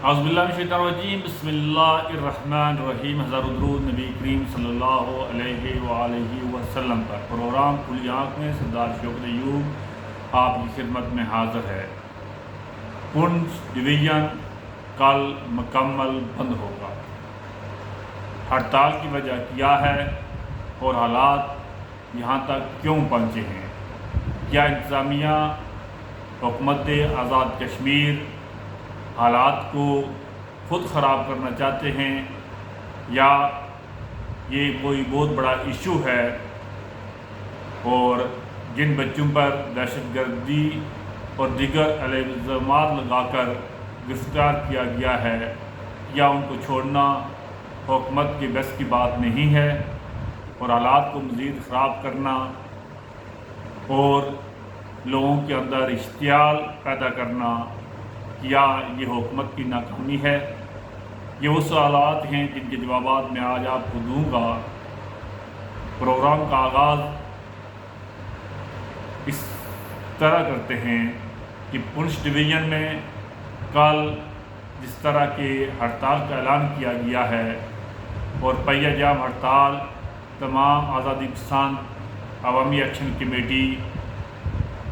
اعوذ باللہ من الشیطان الرجیم، بسم اللہ الرحمن الرحیم۔ ہزار درود نبی کریم صلی اللہ علیہ وآلہ وسلم پر۔ پروگرام کھلی آنکھ میں سردار شوکت ایوب آپ کی خدمت میں حاضر ہے۔ پونچھ ڈویژن کل مکمل بند ہوگا۔ ہڑتال کی وجہ کیا ہے اور حالات یہاں تک کیوں پہنچے ہیں؟ کیا انتظامیہ حکومت آزاد کشمیر حالات کو خود خراب کرنا چاہتے ہیں، یا یہ کوئی بہت بڑا ایشو ہے اور جن بچوں پر دہشت گردی اور دیگر الزامات لگا کر گرفتار کیا گیا ہے، یا ان کو چھوڑنا حکومت کے بس کی بات نہیں ہے اور حالات کو مزید خراب کرنا اور لوگوں کے اندر اشتعال پیدا کرنا، یا یہ حکومت کی ناکامی ہے؟ یہ وہ سوالات ہیں جن کے جوابات میں آج آپ کو دوں گا۔ پروگرام کا آغاز اس طرح کرتے ہیں کہ پونچھ ڈویژن میں کل جس طرح کے ہڑتال کا اعلان کیا گیا ہے اور پہیہ جام ہڑتال تمام آزادی پسند عوامی ایکشن کمیٹی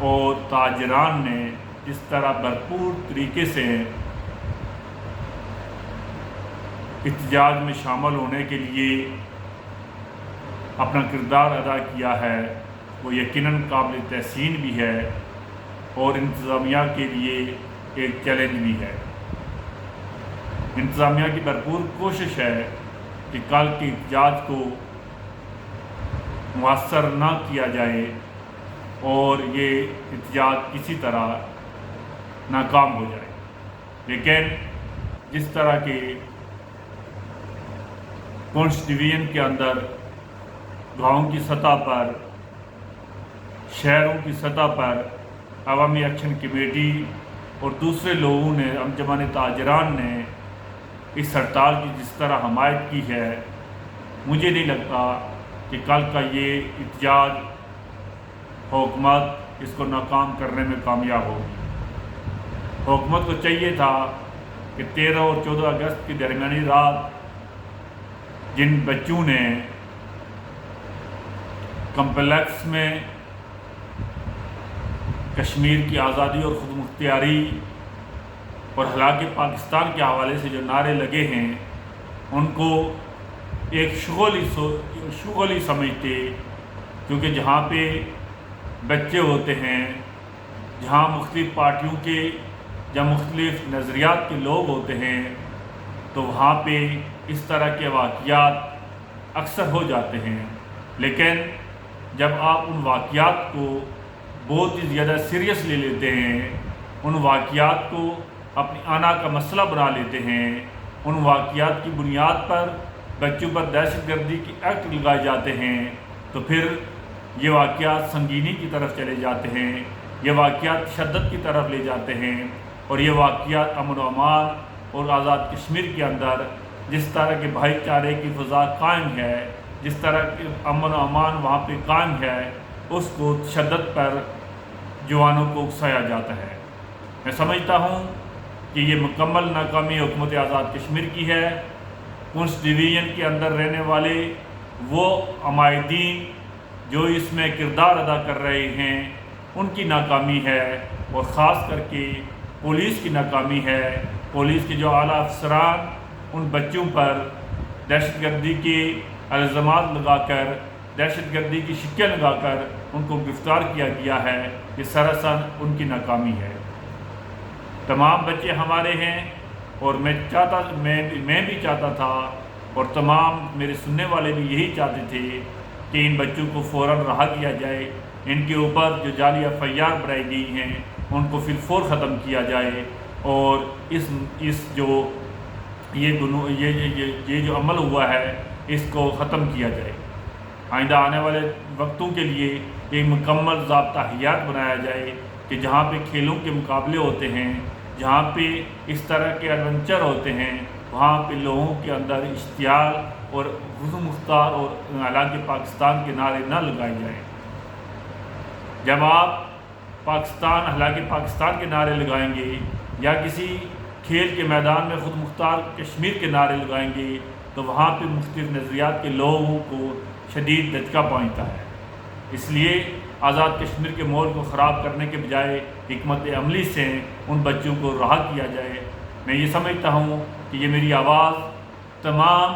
اور تاجران نے اس طرح بھرپور طریقے سے احتجاج میں شامل ہونے کے لیے اپنا کردار ادا کیا ہے، وہ یقیناً قابل تحسین بھی ہے اور انتظامیہ کے لیے ایک چیلنج بھی ہے۔ انتظامیہ کی بھرپور کوشش ہے کہ کل کے احتجاج کو مؤثر نہ کیا جائے اور یہ احتجاج کسی طرح ناکام ہو جائے، لیکن جس طرح کے پونچھ ڈویژن کے اندر گاؤں کی سطح پر، شہروں کی سطح پر عوامی ایکشن کمیٹی اور دوسرے لوگوں نے، انجمن تاجران نے اس ہڑتال کی جس طرح حمایت کی ہے، مجھے نہیں لگتا کہ کل کا یہ احتجاج حکومت اس کو ناکام کرنے میں کامیاب ہوگی۔ حکومت کو چاہیے تھا کہ 13 اور 14 اگست کی درمیانی رات جن بچوں نے کمپلیکس میں کشمیر کی آزادی اور خود مختاری اور ہلاک پاکستان کے حوالے سے جو نعرے لگے ہیں، ان کو ایک شغل ہی سمجھتے، کیونکہ جہاں پہ بچے ہوتے ہیں، جہاں مختلف پارٹیوں کے یا مختلف نظریات کے لوگ ہوتے ہیں، تو وہاں پہ اس طرح کے واقعات اکثر ہو جاتے ہیں۔ لیکن جب آپ ان واقعات کو بہت ہی زیادہ سیریس لے لیتے ہیں، ان واقعات کو اپنی آنا کا مسئلہ بنا لیتے ہیں، ان واقعات کی بنیاد پر بچوں پر دہشت گردی کی ایکٹ لگائے جاتے ہیں، تو پھر یہ واقعات سنگینی کی طرف چلے جاتے ہیں، یہ واقعات تشدد کی طرف لے جاتے ہیں، اور یہ واقعات امن و امان اور آزاد کشمیر کے اندر جس طرح کے بھائی چارے کی فضا قائم ہے، جس طرح کے امن و امان وہاں پہ قائم ہے، اس کو تشدد پر جوانوں کو اکسایا جاتا ہے۔ میں سمجھتا ہوں کہ یہ مکمل ناکامی حکومت آزاد کشمیر کی ہے۔ پونچھ ڈویژن کے اندر رہنے والے وہ عمائدین جو اس میں کردار ادا کر رہے ہیں، ان کی ناکامی ہے، اور خاص کر کے پولیس کی ناکامی ہے۔ پولیس کے جو اعلیٰ افسران ان بچوں پر دہشت گردی کے الزامات لگا کر، دہشت گردی کی شکیں لگا کر ان کو گرفتار کیا گیا ہے، یہ سراسر ان کی ناکامی ہے۔ تمام بچے ہمارے ہیں، اور میں بھی چاہتا تھا، اور تمام میرے سننے والے بھی یہی چاہتے تھے کہ ان بچوں کو فوراً رہا کیا جائے، ان کے اوپر جو جعلی FIR بنائی گئی ہیں ان کو فی الفور ختم کیا جائے، اور یہ جو عمل ہوا ہے اس کو ختم کیا جائے۔ آئندہ آنے والے وقتوں کے لیے ایک مکمل ضابطہ حیات بنایا جائے کہ جہاں پہ کھیلوں کے مقابلے ہوتے ہیں، جہاں پہ اس طرح کے ایڈونچر ہوتے ہیں، وہاں پہ لوگوں کے اندر اشتعال اور خود مختار اور ہلاک پاکستان کے نعرے نہ لگائے جائیں۔ جب آپ پاکستان ہلاک پاکستان کے نعرے لگائیں گے یا کسی کھیل کے میدان میں خود مختار کشمیر کے نعرے لگائیں گے تو وہاں پہ مختلف نظریات کے لوگوں کو شدید دھچکا پہنچتا ہے۔ اس لیے آزاد کشمیر کے ماحول کو خراب کرنے کے بجائے حکمت عملی سے ان بچوں کو رہا کیا جائے۔ میں یہ سمجھتا ہوں کہ یہ میری آواز تمام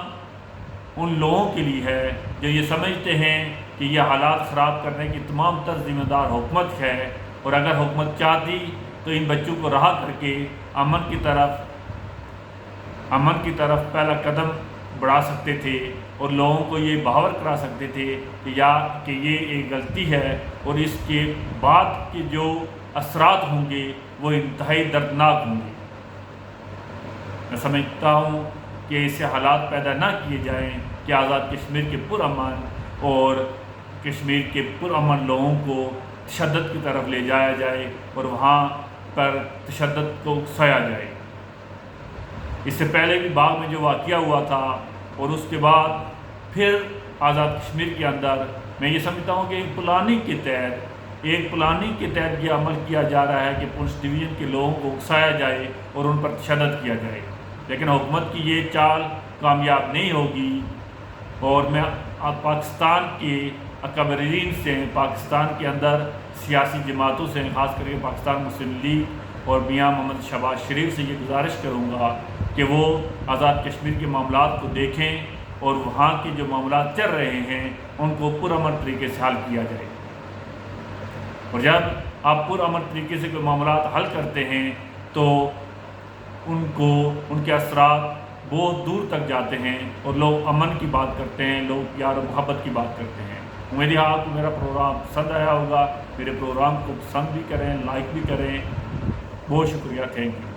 ان لوگوں کے لیے ہے جو یہ سمجھتے ہیں کہ یہ حالات خراب کرنے کی تمام تر ذمہ دار حکومت ہے، اور اگر حکومت چاہتی تو ان بچوں کو رہا کر کے امن کی طرف پہلا قدم بڑھا سکتے تھے، اور لوگوں کو یہ باور کرا سکتے تھے کہ یہ ایک غلطی ہے، اور اس کے بعد کے جو اثرات ہوں گے وہ انتہائی دردناک ہوں گے۔ میں سمجھتا ہوں کہ ایسے حالات پیدا نہ کیے جائیں کہ آزاد کشمیر کے پرامن اور کشمیر کے پرامن لوگوں کو تشدد کی طرف لے جایا جائے اور وہاں پر تشدد کو اکسایا جائے۔ اس سے پہلے بھی باغ میں جو واقعہ ہوا تھا اور اس کے بعد پھر آزاد کشمیر کے اندر، میں یہ سمجھتا ہوں کہ ایک پلاننگ کے تحت یہ عمل کیا جا رہا ہے کہ پولیس ڈویژن کے لوگوں کو اکسایا جائے اور ان پر تشدد کیا جائے، لیکن حکومت کی یہ چال کامیاب نہیں ہوگی۔ اور میں پاکستان کے اکابرین سے، پاکستان کے اندر سیاسی جماعتوں سے، خاص کر کے پاکستان مسلم لیگ اور میاں محمد شہباز شریف سے یہ گزارش کروں گا کہ وہ آزاد کشمیر کے معاملات کو دیکھیں اور وہاں کے جو معاملات چل رہے ہیں ان کو پرامن طریقے سے حل کیا جائے۔ اور جب آپ پرامن طریقے سے کوئی معاملات حل کرتے ہیں تو ان کے اثرات بہت دور تک جاتے ہیں اور لوگ امن کی بات کرتے ہیں، لوگ پیار و محبت کی بات کرتے ہیں۔ امید ہے آپ کو میرا پروگرام پسند آیا ہوگا۔ میرے پروگرام کو پسند بھی کریں، لائک بھی کریں۔ بہت شکریہ، تھینک یو۔